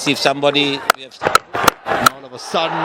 if somebody we have and all of a sudden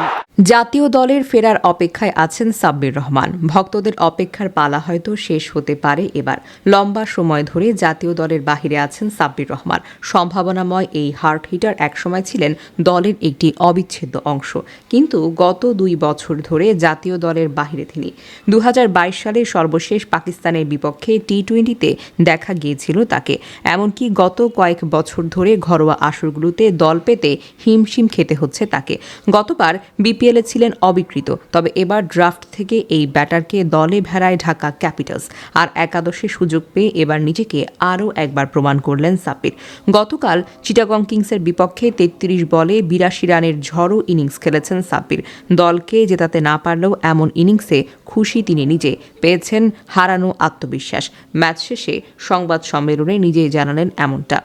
জাতীয় দলের ফেরার অপেক্ষায় আছেন সাব্বির রহমান। ভক্তদের অপেক্ষার পালা হয়তো শেষ হতে পারে এবার। লম্বা সময় ধরে জাতীয় দলের বাহিরে আছেন সাব্বির রহমান। সম্ভাবনাময় এই হার্ট হিটার একসময় ছিলেন দলের একটি অবিচ্ছেদ্য অংশ, কিন্তু গত 2 বছর ধরে জাতীয় দলের বাহিরে তিনি। 2022 সালে সর্বশেষ পাকিস্তানের বিপক্ষে টি-20তে দেখা গিয়েছিল তাকে। এমনকি গত কয়েক বছর ধরে ঘরোয়া আসরগুলোতে দল পেতে হিমশিম খেতে হচ্ছে তাকে। গতবার বিপিএলে ছিলেন অবিকৃত, তবে এবার ড্রাফট থেকে এই ব্যাটারকে দলে ভেড়ায় ঢাকা ক্যাপিটালস। আর একাদশে সুযোগ পেয়ে এবার নিজেকে আরও একবার প্রমাণ করলেন সাব্বির। গতকাল চিটাগং কিংসের বিপক্ষে 33 বলে 82 রানের ঝড়ো ইনিংস খেলেছেন সাব্বির। দলকে জেতাতে না পারলেও এমন ইনিংসে খুশি তিনি নিজে, পেয়েছেন হারানো আত্মবিশ্বাস। ম্যাচ শেষে সংবাদ সম্মেলনে নিজেই জানালেন এমনটা।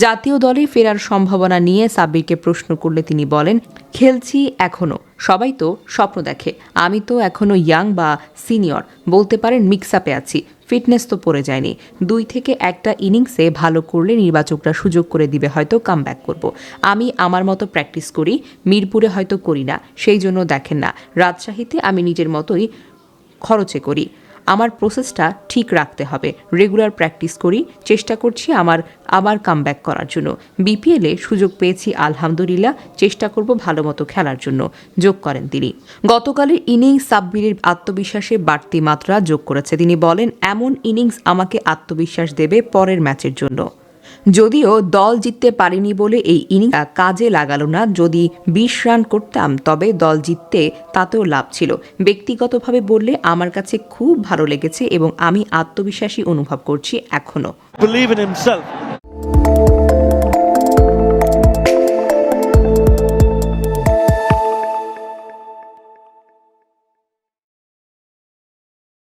জাতীয় দলে ফেরার সম্ভাবনা নিয়ে সাব্বিরকে প্রশ্ন করলে তিনি বলেন, খেলছি এখনও, সবাই তো স্বপ্ন দেখে, আমি তো এখনও ইয়াং বা সিনিয়র, বলতে পারেন মিক্স আপে আছি, ফিটনেস তো পড়ে যায়নি। 2 থেকে 1টা ইনিংসে ভালো করলে নির্বাচকরা সুযোগ করে দিবে, হয়তো কামব্যাক করব। আমি আমার মতো প্র্যাকটিস করি, মিরপুরে হয়তো করি না, সেই জন্য দেখেন না। রাজশাহীতে আমি নিজের মতোই খরচে করি। আমার প্রসেসটা ঠিক রাখতে হবে, রেগুলার প্র্যাকটিস করি, চেষ্টা করছি আবার কামব্যাক করার জন্য। বিপিএলে সুযোগ পেয়েছি আলহামদুলিল্লাহ, চেষ্টা করব ভালো মতো খেলার জন্য, যোগ করেন তিনি। গতকালের ইনিংস সাব্বিরের আত্মবিশ্বাসে বাড়তি মাত্রা যোগ করেছে। তিনি বলেন, এমন ইনিংস আমাকে আত্মবিশ্বাস দেবে পরের ম্যাচের জন্য। যদিও দল জিততে পারিনি বলে এই ইনিংস কাজে লাগালো না। যদি 20 রান করতাম তবে দল জিততে তাতেও লাভ ছিল। ব্যক্তিগতভাবে বললে আমার কাছে খুব ভালো লেগেছে এবং আমি আত্মবিশ্বাসী অনুভব করছি এখনও। believe in himself.